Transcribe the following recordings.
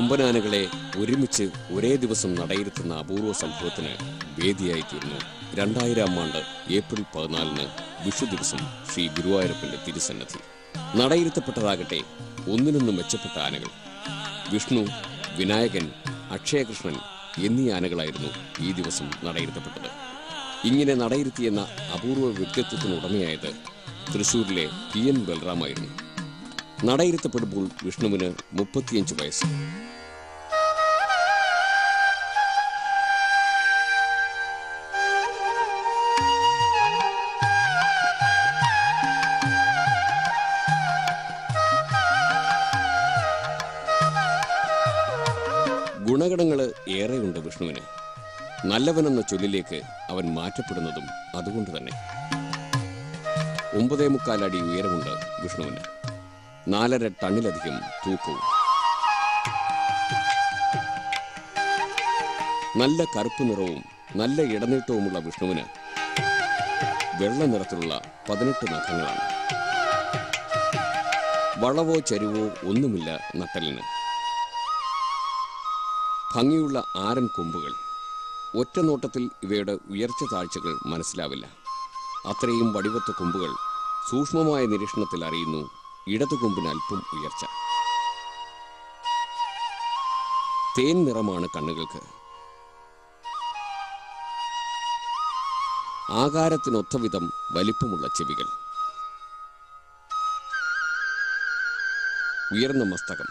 കൊമ്പനാനകളെ ഒരുമിച്ച് ഒരേ ദിവസം നടയിരുത്തുന്ന അപൂർവ സംഭവത്തിന് വേദിയായിത്തീർന്നു 2000 ആണ്ട് ഏപ്രിൽ 14 വിഷു ദിവസം ശ്രീ ഗുരുവായൂരപ്പന്റെ തിരുസന്നിധി. നടയിരുത്തപ്പെട്ടതാകട്ടെ ഒന്നിനൊന്ന് മെച്ചപ്പെട്ട ആനകൾ. വിഷ്ണു, വിനായകൻ, അക്ഷയകൃഷ്ണൻ എന്നീ ആനകളായിരുന്നു ഈ ദിവസം നടയിരുത്തപ്പെട്ടത്. ഇങ്ങനെ നടയിരുത്തിയെന്ന അപൂർവ വ്യക്തിത്വത്തിനുടമയായത് തൃശൂരിലെ PN ബൽറാമായിരുന്നു. നടയിരുത്തപ്പെടുമ്പോൾ വിഷ്ണുവിന് 35 വയസ്സ്. ഗുണഗണങ്ങൾ ഏറെയുണ്ട് വിഷ്ണുവിന്. നല്ലവനെന്ന ചൊല്ലിലേക്ക് അവൻ മാറ്റപ്പെടുന്നതും അതുകൊണ്ട് തന്നെ. 9.25 അടി ഉയരമുണ്ട് വിഷ്ണുവിന്. 4.5 ടണ്ണിലധികം തൂക്കവും. നല്ല കറുപ്പ് നിറവും നല്ല ഇടനീട്ടവുമുള്ള വിഷ്ണുവിന് വെള്ള നിറത്തിലുള്ള 18 നഖങ്ങളാണ്. വളവോ ചരിവോ ഒന്നുമില്ല നട്ടലിന്. ഭംഗിയുള്ള ആരൻ കൊമ്പുകൾ. ഒറ്റ നോട്ടത്തിൽ ഇവയുടെ ഉയർച്ച താഴ്ചകൾ മനസ്സിലാവില്ല. അത്രയും വടിവത്ത കൊമ്പുകൾ സൂക്ഷ്മമായ നിരീക്ഷണത്തിൽ അറിയുന്നു ഇടതുകൊമ്പിന് അല്പം ഉയർച്ച. തേൻ നിറമാണ് കണ്ണുകൾക്ക്. ആകാരത്തിനൊത്തവിധം വലിപ്പമുള്ള ചെവികൾ. ഉയർന്ന മസ്തകം.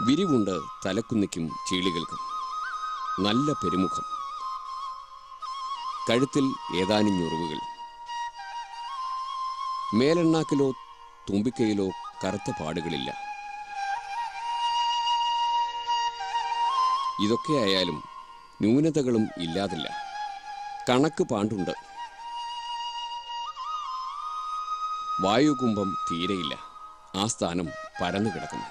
വിരിവുണ്ട് തലക്കുന്നിക്കും ചീളികൾക്കും. നല്ല പെരുമുഖം. കഴുത്തിൽ ഏതാനും ഞൊറിവുകൾ. മേലെണ്ണാക്കിലോ തുമ്പിക്കയിലോ കറുത്ത പാടുകളില്ല. ഇതൊക്കെയായാലും ന്യൂനതകളും ഇല്ലാതില്ല. കണക്ക് പാണ്ടുണ്ട്. വായുകുംഭം തീരെയില്ല. ആ സ്ഥാനം പരന്നു കിടക്കുന്നു.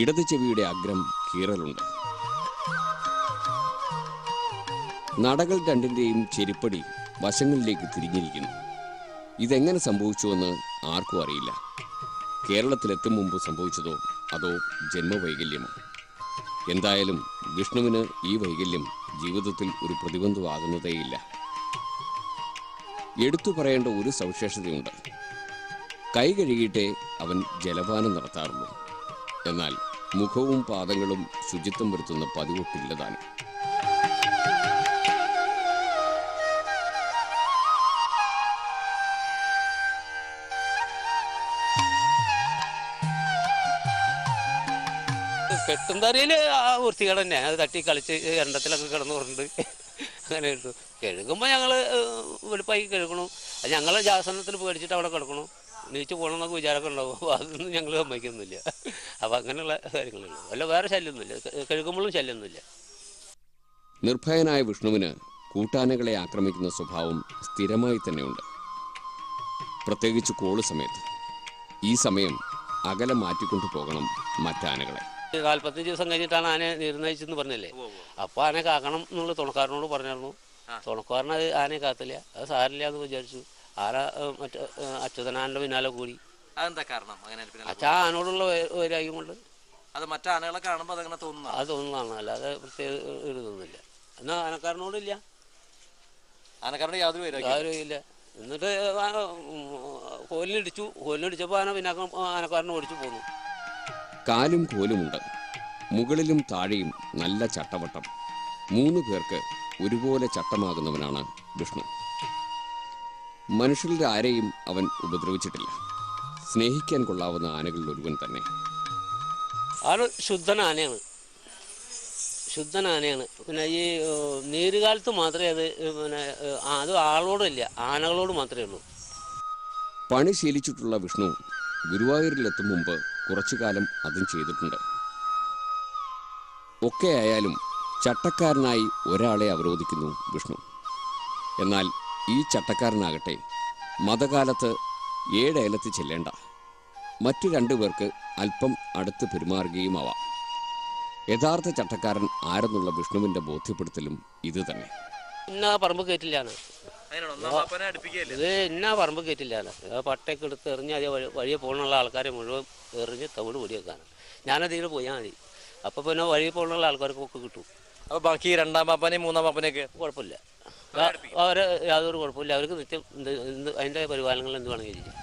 ഇടത് ചെവിയുടെ അഗ്രം കീറലുണ്ട്. നടകൾ രണ്ടിൻ്റെയും ചെരിപ്പടി വശങ്ങളിലേക്ക് തിരിഞ്ഞിരിക്കുന്നു. ഇതെങ്ങനെ സംഭവിച്ചുവെന്ന് ആർക്കും അറിയില്ല. കേരളത്തിലെത്തും മുമ്പ് സംഭവിച്ചതോ അതോ ജന്മവൈകല്യമോ? എന്തായാലും വിഷ്ണുവിന് ഈ വൈകല്യം ജീവിതത്തിൽ ഒരു പ്രതിബന്ധമാകുന്നതേയില്ല. എടുത്തു പറയേണ്ട ഒരു സവിശേഷതയുണ്ട്. കൈ കഴുകിയിട്ടേ അവൻ ജലപാനം നടത്താറുള്ളൂ. എന്നാൽ മുഖവും പാദങ്ങളും ശുചിത്വം വരുത്തുന്ന പതിവൊട്ടില്ലതാനും. കെട്ടുന്തറിയില് ആ വൃത്തികേട് തന്നെ. അത് തട്ടി കളിച്ച് എണ്ണത്തിലൊക്കെ കിടന്നു പറഞ്ഞിട്ട് അങ്ങനെ ഇട്ടു. കഴുകുമ്പോൾ ഞങ്ങൾ വെളുപ്പായി കഴുകണം. ഞങ്ങൾ ജാസനത്തിൽ പേടിച്ചിട്ട് അവിടെ കിടക്കണു. നീച്ച് പോകണമെന്നൊക്കെ വിചാരമൊക്കെ ഉണ്ടാവും. അതൊന്നും ഞങ്ങൾ സമ്മതിക്കുന്നില്ല. അപ്പം അങ്ങനെയുള്ള കാര്യങ്ങളുള്ളൂ. അല്ല വേറെ ശല്യമൊന്നുമില്ല. കഴുകുമ്പോഴും ശല്യമൊന്നുമില്ല. നിർഭയനായ വിഷ്ണുവിന് കൂട്ടാനകളെ ആക്രമിക്കുന്ന സ്വഭാവം സ്ഥിരമായി തന്നെയുണ്ട്. പ്രത്യേകിച്ച് കോള് സമയത്ത്. ഈ സമയം അകലം മാറ്റിക്കൊണ്ടു പോകണം മറ്റാനകളെ. 45 ദിവസം കഴിഞ്ഞിട്ടാണ് ആന നിർണയിച്ചെന്ന് പറഞ്ഞല്ലേ. അപ്പോൾ ആനയെ കാക്കണം എന്നുള്ള തുണക്കാരനോട് പറഞ്ഞിരുന്നു. തുണക്കാരൻ അത് ആനയെ കാത്തില്ല. അത് സാരില്ല എന്ന് വിചാരിച്ചു. ആന മറ്റേ അച്യുതനാനൻ്റെ പിന്നാലെ കൂടി. അതെന്താ കാരണം? അച്ഛാ ആനോടുള്ള വൈരാഗ്യം കൊണ്ട്. അത് മറ്റു ആനകളെ കാണുമ്പോൾ അതങ്ങനെ തോന്നുന്നു. അത് തോന്നുന്നതാണ്. അല്ലാതെ പ്രത്യേക ഇതൊന്നുമില്ല. എന്നാൽ ആനക്കാരനോടില്ല. ആനക്കാരനോട് യാതൊരു ഇല്ല. എന്നിട്ട് കോലിനിടിച്ചു. കോലിനിടിച്ചപ്പോൾ ആന പിന്നെ ആനക്കാരനെ ഓടിച്ചു പോന്നു. കാലും കോലുമുണ്ട്. മുകളിലും താഴെയും നല്ല ചട്ടവട്ടം. 3 പേർക്ക് ഒരുപോലെ ചട്ടമാകുന്നവനാണ് വിഷ്ണു. മനുഷ്യരിൽ ആരെയും അവൻ ഉപദ്രവിച്ചിട്ടില്ല. സ്നേഹിക്കാൻ കൊള്ളാവുന്ന ആനകളിൽ ഒരുവൻ തന്നെ. ആന ശുദ്ധനാനയാണ്. പിന്നെ ഈ നീരുകാലത്ത് മാത്രമേ അത് പിന്നെ അത് ആളോടില്ല, ആനകളോട് മാത്രമേ ഉള്ളൂ. പണി ശീലിച്ചിട്ടുള്ള വിഷ്ണു ഗുരുവായൂരിലെത്തും മുമ്പ് കുറച്ചു കാലം അതും ചെയ്തിട്ടുണ്ട്. ഒക്കെ ആയാലും ചട്ടക്കാരനായി ഒരാളെ അവരോധിക്കുന്നു വിഷ്ണു. എന്നാൽ ഈ ചട്ടക്കാരനാകട്ടെ മതകാലത്ത് 7 അയലത്ത് ചെല്ലേണ്ട. മറ്റു 2 പേർക്ക് അല്പം അടുത്ത് പെരുമാറുകയുമാവാം. യഥാർത്ഥ ചട്ടക്കാരൻ ആരെന്നുള്ള വിഷ്ണുവിൻ്റെ ബോധ്യപ്പെടുത്തലും ഇത് തന്നെ. ഇന്ന പറമ്പ് കയറ്റില്ലാണ്. ഇത് എന്നാ പറമ്പ് കയറ്റില്ല പട്ടയൊക്കെ എടുത്ത് എറിഞ്ഞ് അതേ വഴിയെ പോകാനുള്ള ആൾക്കാരെ മുഴുവൻ എറിഞ്ഞ് തവിട് പൊടിയേക്കാണ്. ഞാനതിൽ പോയാൽ മതി. അപ്പോൾ പിന്നെ വഴി പോകുന്ന ആൾക്കാർക്കൊക്കെ കിട്ടും. അപ്പോൾ ബാക്കി രണ്ടാം പാപ്പാനെയും മൂന്നാം പാപ്പനെയൊക്കെ കുഴപ്പമില്ല, അവർ യാതൊരു കുഴപ്പമില്ല. അവർക്ക് നിത്യം അതിൻ്റെ പരിപാലനങ്ങൾ എന്ത് വേണമെങ്കിൽ ചെയ്യും.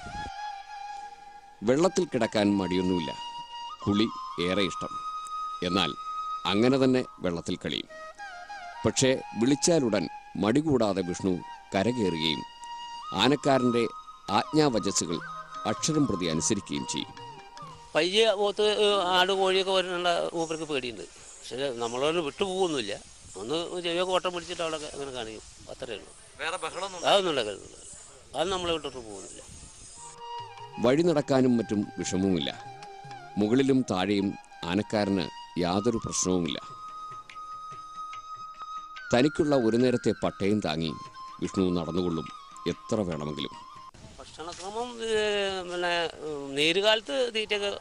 വെള്ളത്തിൽ കിടക്കാൻ മടിയൊന്നുമില്ല. കുളി ഏറെ ഇഷ്ടം. എന്നാൽ അങ്ങനെ തന്നെ വെള്ളത്തിൽ കളിയും. പക്ഷേ വിളിച്ചാലുടൻ മടി കൂടാതെ വിഷ്ണു കരകയറുകയും ആനക്കാരൻ്റെ ആജ്ഞാവചസ്സുകൾ അക്ഷരം പ്രതി അനുസരിക്കുകയും ചെയ്യും. പയ്യെ പോത്ത് ആട് കോഴിയൊക്കെ വരുന്നുണ്ട്, മൂപ്പർക്ക് പേടിയുണ്ട്. പക്ഷേ നമ്മളൊന്ന് വിട്ടുപോകുന്നില്ല. ഒന്ന് ചെവിയൊക്കെ ഓട്ടം പിടിച്ചിട്ട് അവിടെ അങ്ങനെ കാണിക്കും, അത്രയേ ഉള്ളൂ. വേറെ ബഹളമൊന്നും അതൊന്നും ഉണ്ടാക്കരുത്. അത് നമ്മളെ വിട്ടിട്ട് പോകുന്നില്ല. വഴി നടക്കാനും മറ്റും വിഷമവുമില്ല. മുകളിലും താഴെയും ആനക്കാരന് യാതൊരു പ്രശ്നവുമില്ല. തനിക്കുള്ള ഒരു നേരത്തെ പട്ടയം താങ്ങി വിഷ്ണു നടന്നുകൊള്ളും എത്ര വേണമെങ്കിലും. ഭക്ഷണക്രമം പിന്നെ നീരുകാലത്ത് തീറ്റയൊക്കെ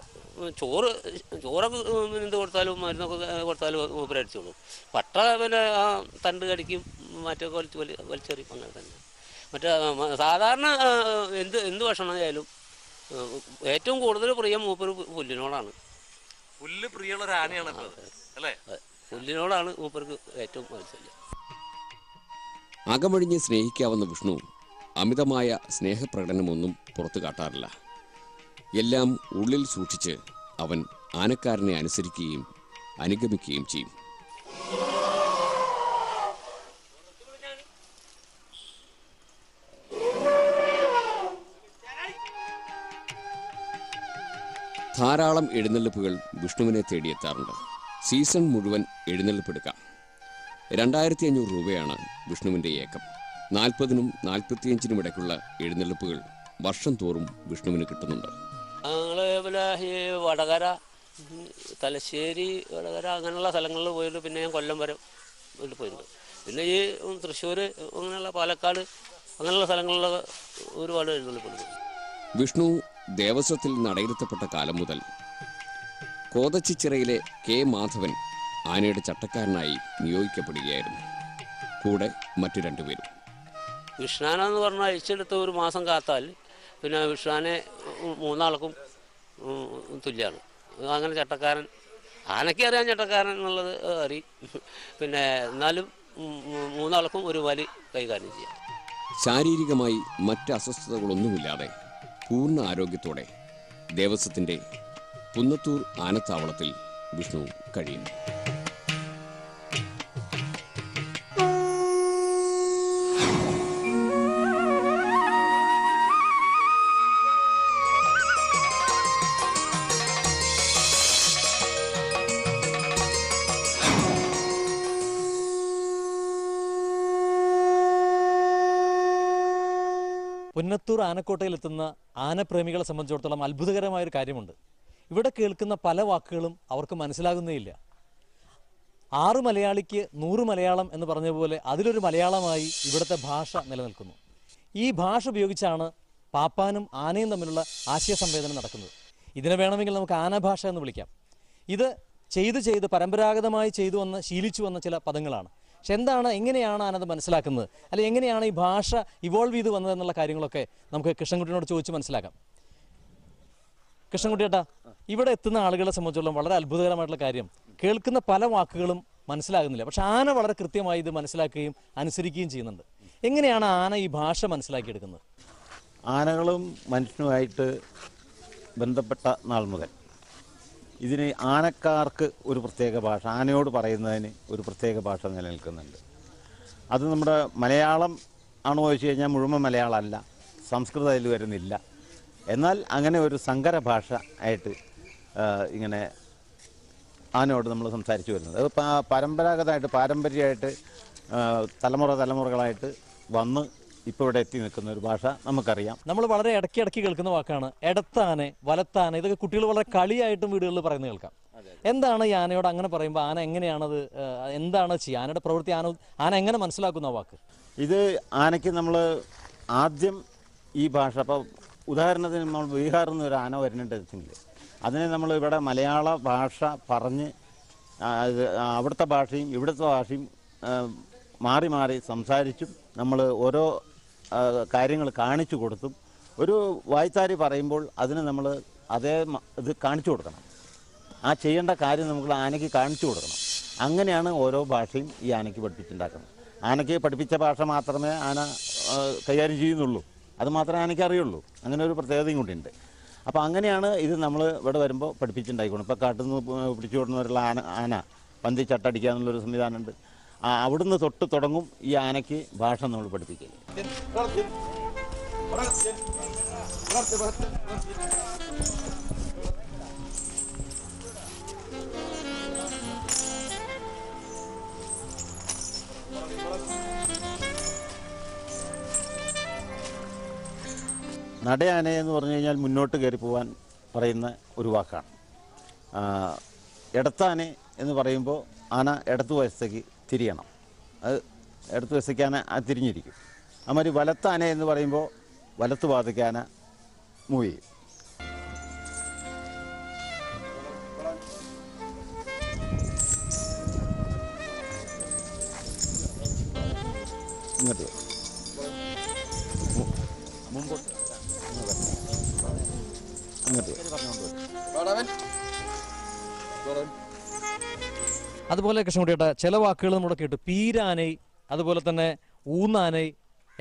ചോറൊക്കെ എന്ത് കൊടുത്താലും മരുന്നൊക്കെ കൊടുത്താലും മൂപ്പരടിച്ചോളും. പട്ട പിന്നെ ആ തണ്ട് കടിക്കും, മറ്റൊക്കെ വലിച്ചെറിയും. അങ്ങനെ തന്നെ. മറ്റേ സാധാരണ എന്ത് ഭക്ഷണം ആയാലും ഏറ്റവും കൂടുതൽ പ്രിയം മൂപ്പര് പുല്ലിനോടാണ്. പുല്ല് പ്രിയമുള്ള ഒരു ആനയാണ് അല്ലേ? പുല്ലിനോടാണ് മൂപ്പർക്ക് ഏറ്റവും വാത്സല്യം. അകമഴിഞ്ഞ് സ്നേഹിക്കാവുന്ന വിഷ്ണു അമിതമായ സ്നേഹപ്രകടനമൊന്നും പുറത്തു കാട്ടാറില്ല. എല്ലാം ഉള്ളിൽ സൂക്ഷിച്ച് അവൻ ആനക്കാരനെ അനുസരിക്കുകയും അനുഗമിക്കുകയും ചെയ്യും. ധാരാളം എഴുന്നള്ളിപ്പുകൾ വിഷ്ണുവിനെ തേടിയെത്താറുണ്ട്. സീസൺ മുഴുവൻ എഴുന്നള്ളിപ്പെടുക്കാം. 2500 രൂപയാണ് വിഷ്ണുവിൻ്റെ ഏക്കം. 40-നും 45-നും ഇടയ്ക്കുള്ള എഴുന്നള്ളിപ്പുകൾ വർഷം തോറും വിഷ്ണുവിന് കിട്ടുന്നുണ്ട്. ഞങ്ങൾ പിന്നെ ഈ വടകര, തലശ്ശേരി, വടകര അങ്ങനെയുള്ള സ്ഥലങ്ങളിൽ പോയിട്ട് പിന്നെ ഞാൻ കൊല്ലം വരെ പോയിട്ടുണ്ട്. പിന്നെ ഈ തൃശ്ശൂർ, അങ്ങനെയുള്ള പാലക്കാട് അങ്ങനെയുള്ള സ്ഥലങ്ങളിലൊക്കെ ഒരുപാട് എഴുന്നള്ളിപ്പുണ്ട്. വിഷ്ണു ദേവസ്വത്തിൽ നടയിരുത്തപ്പെട്ട കാലം മുതൽ കോതച്ചിച്ചിറയിലെ കെ മാധവൻ ആനയുടെ ചട്ടക്കാരനായി നിയോഗിക്കപ്പെടുകയായിരുന്നു. കൂടെ മറ്റു രണ്ടുപേരും. വിഷ്ണാനെന്ന് പറഞ്ഞാൽ അഴിച്ചെടുത്ത് ഒരു മാസം കാത്താൽ പിന്നെ വിഷ്ണാനെ മൂന്നാൾക്കും തുല്യമാണ്. അങ്ങനെ ചട്ടക്കാരൻ, ആനയ്ക്ക് അറിയാൻ ചട്ടക്കാരൻ എന്നുള്ളത് അറിയും. പിന്നെ എന്നാലും മൂന്നാൾക്കും ഒരു വലി കൈകാര്യം ചെയ്യാം. ശാരീരികമായി മറ്റ് അസ്വസ്ഥതകളൊന്നുമില്ലാതെ പൂർണ്ണ ആരോഗ്യത്തോടെ ദേവസ്വത്തിൻ്റെ പുന്നത്തൂർ ആനത്താവളത്തിൽ വിഷ്ണു കഴിയുന്നു. പുന്നത്തൂർ ആനക്കോട്ടയിലെത്തുന്ന ആനപ്രേമികളെ സംബന്ധിച്ചിടത്തോളം അത്ഭുതകരമായൊരു കാര്യമുണ്ട്. ഇവിടെ കേൾക്കുന്ന പല വാക്കുകളും അവർക്ക് മനസ്സിലാകുന്നേയില്ല. 6 മലയാളിക്ക് 100 മലയാളം എന്ന് പറഞ്ഞ പോലെ അതിലൊരു മലയാളമായി ഇവിടുത്തെ ഭാഷ നിലനിൽക്കുന്നു. ഈ ഭാഷ ഉപയോഗിച്ചാണ് പാപ്പാനും ആനയും തമ്മിലുള്ള ആശയസംവേദനം നടക്കുന്നത്. ഇതിനെ വേണമെങ്കിൽ നമുക്ക് ആനഭാഷ എന്ന് വിളിക്കാം. ഇത് ചെയ്ത് പരമ്പരാഗതമായി ശീലിച്ചു വന്ന ചില പദങ്ങളാണ്. പക്ഷെ എന്താണ്, എങ്ങനെയാണ് ആനത് മനസ്സിലാക്കുന്നത്, അല്ലെങ്കിൽ എങ്ങനെയാണ് ഈ ഭാഷ ഇവോൾവ് ചെയ്ത് വന്നതെന്നുള്ള കാര്യങ്ങളൊക്കെ നമുക്ക് കൃഷ്ണൻകുട്ടിയോട് ചോദിച്ച് മനസ്സിലാക്കാം. കൃഷ്ണൻകുട്ടി ചേട്ടാ, ഇവിടെ എത്തുന്ന ആളുകളെ സംബന്ധിച്ചിടത്തോളം വളരെ അത്ഭുതകരമായിട്ടുള്ള കാര്യം, കേൾക്കുന്ന പല വാക്കുകളും മനസ്സിലാകുന്നില്ല. പക്ഷെ ആന വളരെ കൃത്യമായി ഇത് മനസ്സിലാക്കുകയും അനുസരിക്കുകയും ചെയ്യുന്നുണ്ട്. എങ്ങനെയാണ് ആന ഈ ഭാഷ മനസ്സിലാക്കിയെടുക്കുന്നത്? ആനകളും മനുഷ്യനുമായിട്ട് ബന്ധപ്പെട്ട നാൾ മുതൽ ഇതിന് ആനക്കാർക്ക് ഒരു പ്രത്യേക ഭാഷ, ആനയോട് പറയുന്നതിന് ഒരു പ്രത്യേക ഭാഷ നിലനിൽക്കുന്നുണ്ട്. അത് നമ്മുടെ മലയാളം ആണോ ചോദിച്ചു കഴിഞ്ഞാൽ മുഴുവൻ മലയാളമല്ല, സംസ്കൃതം അതിൽ വരുന്നില്ല. എന്നാൽ അങ്ങനെ ഒരു സങ്കര ഭാഷ ആയിട്ട് ഇങ്ങനെ ആനയോട് നമ്മൾ സംസാരിച്ചു വരുന്നത്. അത് പരമ്പരാഗതമായിട്ട് പാരമ്പര്യമായിട്ട് തലമുറകളായിട്ട് വന്ന് ഇപ്പോൾ ഇവിടെ എത്തി നിൽക്കുന്ന ഒരു ഭാഷ നമുക്കറിയാം. നമ്മൾ വളരെ ഇടയ്ക്ക് കേൾക്കുന്ന വാക്കാണ് എടത്താന, വലത്താന. ഇതൊക്കെ കുട്ടികൾ വളരെ കളിയായിട്ടും വീടുകളിൽ പറയുന്നത് കേൾക്കാം. എന്താണ് ഈ ആനയോട് അങ്ങനെ പറയുമ്പോൾ ആന എങ്ങനെയാണത്, എന്താണ് ചെയ്യുക, ആനയുടെ പ്രവൃത്തി ആന എങ്ങനെ മനസ്സിലാക്കുന്ന വാക്ക്? ഇത് ആനയ്ക്ക് നമ്മൾ ആദ്യം ഈ ഭാഷ, അപ്പോൾ ഉദാഹരണത്തിന് നമ്മൾ ബീഹാറിൽ നിന്ന് ഒരു ആന വരുന്നുണ്ട് വെച്ചെങ്കിൽ അതിനെ നമ്മൾ ഇവിടെ മലയാള ഭാഷ പറഞ്ഞ് അവിടുത്തെ ഭാഷയും ഇവിടുത്തെ ഭാഷയും മാറി സംസാരിച്ചും നമ്മൾ ഓരോ കാര്യങ്ങൾ കാണിച്ചു കൊടുത്തും ഒരു വായ്ത്താരി പറയുമ്പോൾ അതിന് നമ്മൾ അതേ ഇത് കാണിച്ചു കൊടുക്കണം. ആ ചെയ്യേണ്ട കാര്യം നമുക്ക് ആനയ്ക്ക് കാണിച്ചു കൊടുക്കണം. അങ്ങനെയാണ് ഓരോ ഭാഷയും ഈ ആനയ്ക്ക് പഠിപ്പിച്ചുണ്ടാക്കുന്നത്. ആനയ്ക്ക് പഠിപ്പിച്ച ഭാഷ മാത്രമേ ആന കൈകാര്യം ചെയ്യുന്നുള്ളൂ, അത് മാത്രമേ ആനയ്ക്ക് അറിയുള്ളൂ. അങ്ങനെ ഒരു പ്രത്യേകതയും കൂടിയുണ്ട്. അപ്പോൾ അങ്ങനെയാണ് ഇത് നമ്മൾ ഇവിടെ വരുമ്പോൾ പഠിപ്പിച്ചുണ്ടായിക്കണം. ഇപ്പോൾ കാട്ടിൽ നിന്ന് പിടിച്ചു കൊടുക്കുന്നവരുള്ള ആന പന്തി ചട്ടടിക്കുക എന്നുള്ളൊരു സംവിധാനമുണ്ട്. അവിടുന്ന് തൊട്ട് തുടങ്ങും ഈ ആനയ്ക്ക് ഭാഷ നമ്മൾ പഠിപ്പിക്കില്ല. നടയാന എന്ന് പറഞ്ഞു കഴിഞ്ഞാൽ മുന്നോട്ട് കയറി പോകാൻ പറയുന്ന ഒരു വാക്കാണ്. ഇടത്താന എന്ന് പറയുമ്പോൾ ആന ഇടത്തു വശത്തേക്ക് തിരിയണം. അത് ഇടത്തു വശത്തേക്ക് ആന തിരിഞ്ഞിരിക്കും. അതുമാതിരി വലത്താന എന്ന് പറയുമ്പോൾ വലത്തു ഭാഗത്തേക്ക് ആന മൂവ് ചെയ്യും. ഇങ്ങോട്ട് മുമ്പോട്ട് അതുപോലെ കൃഷ്ണൻകുട്ടിയേട്ട ചില വാക്കുകൾ നമ്മുടെ കേട്ടു, പീരാനൈ, അതുപോലെ തന്നെ ഊന്നാനൈ,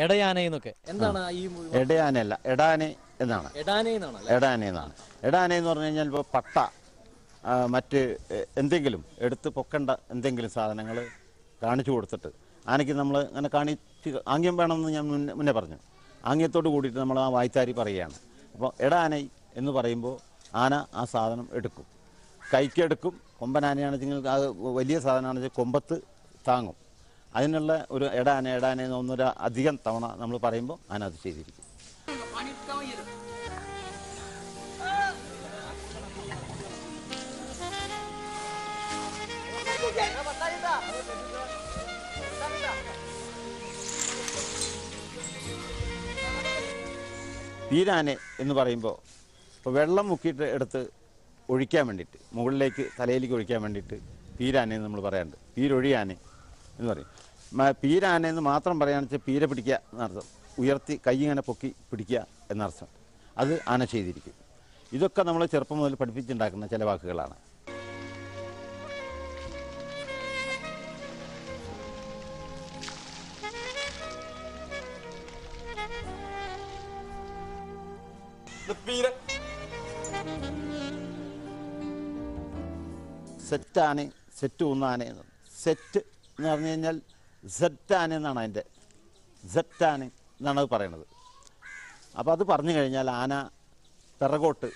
എടയാനൈ എന്നൊക്കെ. എന്താണ് ഈ എടയാനല്ല, എടാനെ എന്നാണ്. എടാനൈ എന്നാണ്. എടാന എന്നാണ്. എടാന എന്ന് പറഞ്ഞു കഴിഞ്ഞാൽ ഇപ്പോൾ പട്ട, മറ്റ് എന്തെങ്കിലും എടുത്ത് പൊക്കേണ്ട എന്തെങ്കിലും സാധനങ്ങൾ കാണിച്ചു കൊടുത്തിട്ട് ആനയ്ക്ക് നമ്മൾ അങ്ങനെ കാണിച്ച് ആംഗ്യം വേണമെന്ന് ഞാൻ മുന്നേ പറഞ്ഞു. ആംഗ്യത്തോട് കൂടിയിട്ട് നമ്മൾ ആ വായ്ത്താരി പറയുകയാണ്. അപ്പോൾ എടാനൈ എന്ന് പറയുമ്പോൾ ആന ആ സാധനം എടുക്കും, കൈക്കെടുക്കും. കൊമ്പനാനയാണെന്ന് വെച്ചാൽ അത് വലിയ സാധനമാണെന്ന് വെച്ചാൽ കൊമ്പത്ത് താങ്ങും. അതിനുള്ള ഒരു എടാന എന്ന് ഒന്നൊരു അധികം തവണ നമ്മൾ പറയുമ്പോൾ ആന അത് ചെയ്തിരിക്കും. പീരാനെ എന്ന് പറയുമ്പോൾ ഇപ്പോൾ വെള്ളം മുക്കിയിട്ട് എടുത്ത് ഒഴിക്കാൻ വേണ്ടിയിട്ട്, മുകളിലേക്ക് തലയിലേക്ക് ഒഴിക്കാൻ വേണ്ടിയിട്ട് പീരാനെ എന്ന് നമ്മൾ പറയാറുണ്ട്. പീരൊഴിയാനെ എന്ന് പറയും. പീരാനെ എന്ന് മാത്രം പറയുകയാണെന്ന് വെച്ചാൽ പീര പിടിക്കുക എന്നർത്ഥം, ഉയർത്തി കൈ ഇങ്ങനെ പൊക്കി പിടിക്കുക എന്നർത്ഥം. അത് ആന ചെയ്തിരിക്കും. ഇതൊക്കെ നമ്മൾ ചെറുപ്പം മുതൽ പഠിപ്പിച്ചുണ്ടാക്കുന്ന ചില വാക്കുകളാണ്. സെറ്റാനെ, സെറ്റ് ഊന്നാനെ. സെറ്റ് എന്ന് പറഞ്ഞു കഴിഞ്ഞാൽ സെറ്റാനെ എന്നാണ് അതിൻ്റെ, സെറ്റാനെ എന്നാണ് അത് പറയണത്. അപ്പോൾ അത് പറഞ്ഞു കഴിഞ്ഞാൽ ആന പിറകോട്ട്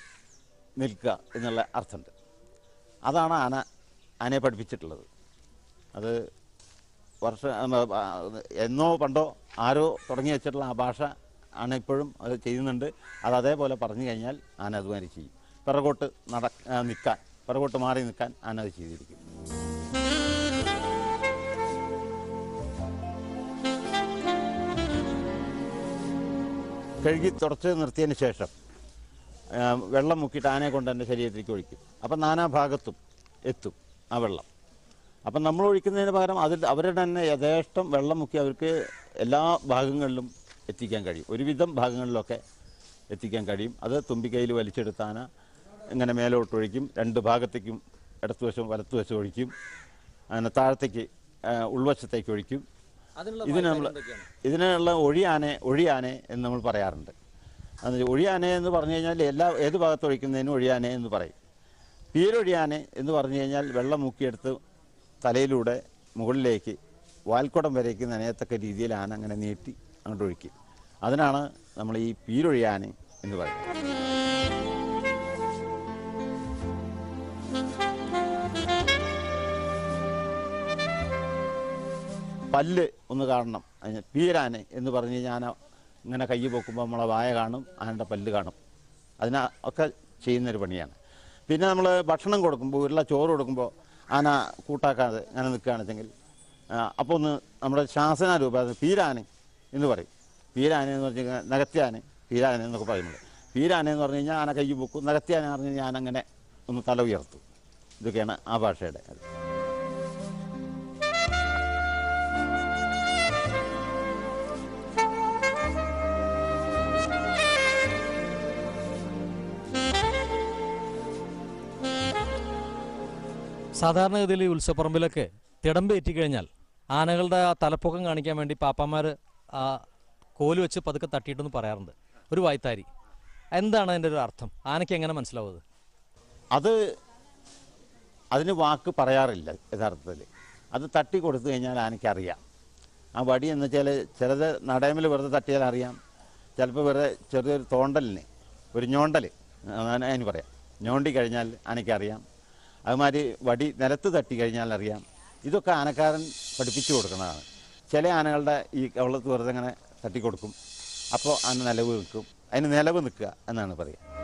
നിൽക്കുക എന്നുള്ള അർത്ഥമുണ്ട്. അതാണ് ആനയെ പഠിപ്പിച്ചിട്ടുള്ളത്. അത് എന്നോ പണ്ടോ ആരോ തുടങ്ങി വെച്ചിട്ടുള്ള ആ ഭാഷ ആണ് ഇപ്പോഴും അത് ചെയ്യുന്നുണ്ട്. അത് അതേപോലെ പറഞ്ഞു കഴിഞ്ഞാൽ ആന അതുമാതിരി ചെയ്യും. പിറകോട്ട് നിൽക്കാൻ, പിറകോട്ട് മാറി നിൽക്കാൻ ആന അത് ചെയ്തിരിക്കും. കഴുകി തുടച്ച് നിർത്തിയതിന് ശേഷം വെള്ളം മുക്കിയിട്ട് ആനയെ കൊണ്ട് എൻ്റെ ശരീരത്തിലേക്ക് ഒഴിക്കും. അപ്പം നാനാഭാഗത്തും എത്തും ആ വെള്ളം. അപ്പം നമ്മൾ ഒഴിക്കുന്നതിന് പകരം അവരുടെ തന്നെ യഥേഷ്ടം വെള്ളം മുക്കി അവർക്ക് എല്ലാ ഭാഗങ്ങളിലും എത്തിക്കാൻ കഴിയും. ഒരുവിധം ഭാഗങ്ങളിലൊക്കെ എത്തിക്കാൻ കഴിയും. അത് തുമ്പിക്കൈയിൽ വലിച്ചെടുത്ത ആന ഇങ്ങനെ മേലോട്ടൊഴിക്കും. രണ്ട് ഭാഗത്തേക്കും ഇടത്തുവശവും വലത്തുവശവും ഒഴിക്കും. അങ്ങനെ താഴത്തേക്ക് ഉൾവശത്തേക്ക് ഒഴിക്കും. ഇതിനുള്ള ഒഴിയാനെ എന്ന് നമ്മൾ പറയാറുണ്ട്. അത് ഒഴിയാനെ എന്ന് പറഞ്ഞു കഴിഞ്ഞാൽ ഏത് ഭാഗത്ത് ഒഴിക്കുന്നതിനും ഒഴിയാനെ എന്ന് പറയും. പീരൊഴിയാനെ എന്ന് പറഞ്ഞു കഴിഞ്ഞാൽ വെള്ളം മുക്കിയെടുത്ത് തലയിലൂടെ മുകളിലേക്ക് വാൽക്കുടം വരേക്ക് നനയത്തക്ക രീതിയിൽ ആന അങ്ങനെ നീട്ടി അങ്ങോട്ട് ഒഴിക്കും. അതിനാണ് നമ്മൾ ഈ പീരൊഴിയാനെ എന്ന് പറയുന്നത്. പല്ല് ഒന്ന് കാണണം. പീരാനെ എന്ന് പറഞ്ഞു കഴിഞ്ഞാൽ ആന ഇങ്ങനെ കൈ പൊക്കുമ്പോൾ നമ്മളെ വായ കാണും, ആനയുടെ പല്ല് കാണും. ഒക്കെ ചെയ്യുന്നൊരു പണിയാണ്. പിന്നെ നമ്മൾ ഭക്ഷണം കൊടുക്കുമ്പോൾ, ഉരുള ചോറ് കൊടുക്കുമ്പോൾ ആന കൂട്ടാക്കാതെ അങ്ങനെ നിൽക്കുകയാണെന്ന് വെച്ചെങ്കിൽ അപ്പോൾ ഒന്ന് നമ്മുടെ ശാസനാരൂപം പീരാനെ എന്ന് പറയും. പീരാനെ എന്ന് പറഞ്ഞു കഴിഞ്ഞാൽ നഗത്യാനെ, പീരാനെ എന്നൊക്കെ പറയുമ്പോൾ പീരാനെ എന്ന് പറഞ്ഞു കഴിഞ്ഞാൽ ആന കൈ പൊക്കും. നഗത്യാനെ പറഞ്ഞു കഴിഞ്ഞാൽ ആന അങ്ങനെ ഒന്ന് തല ഉയർത്തും. ഇതൊക്കെയാണ് ആ ഭാഷയുടെ. സാധാരണഗതിയിൽ ഈ ഉത്സവപ്പറമ്പിലൊക്കെ തിടമ്പേറ്റി കഴിഞ്ഞാൽ ആനകളുടെ ആ തലപ്പൊക്കം കാണിക്കാൻ വേണ്ടി പാപ്പാമാർ ആ കോല് വെച്ച് പതുക്കെ തട്ടിയിട്ടെന്ന് പറയാറുണ്ട്. ഒരു വായ്ത്താരി. എന്താണ് അതിൻ്റെ ഒരു അർത്ഥം? ആനയ്ക്ക് എങ്ങനെ മനസ്സിലാവുന്നത്? അതിന് വാക്ക് പറയാറില്ല യഥാർത്ഥത്തിൽ. അത് തട്ടി കൊടുത്തു കഴിഞ്ഞാൽ ആനയ്ക്കറിയാം. ആ വടി എന്ന് വെച്ചാൽ ചിലത് നടയമിൽ വെറുതെ തട്ടിയാൽ അറിയാം, ചിലപ്പോൾ വെറുതെ ചെറിയൊരു തോണ്ടലിന് ഒരു ഞോണ്ടൽ അതിന് പറയാം, ഞോണ്ടി കഴിഞ്ഞാൽ ആനയ്ക്കറിയാം. അതുമാതിരി വടി നിലത്ത് തട്ടി കഴിഞ്ഞാൽ അറിയാം. ഇതൊക്കെ ആനക്കാരൻ പഠിപ്പിച്ചു കൊടുക്കുന്നതാണ്. ചില ആനകളുടെ ഈ കവളത്ത് വെറുതെ ഇങ്ങനെ തട്ടിക്കൊടുക്കും, അപ്പോൾ ആന നിലവ് നിൽക്കും. അതിന് നിലവ് നിൽക്കുക എന്നാണ് പറയുക.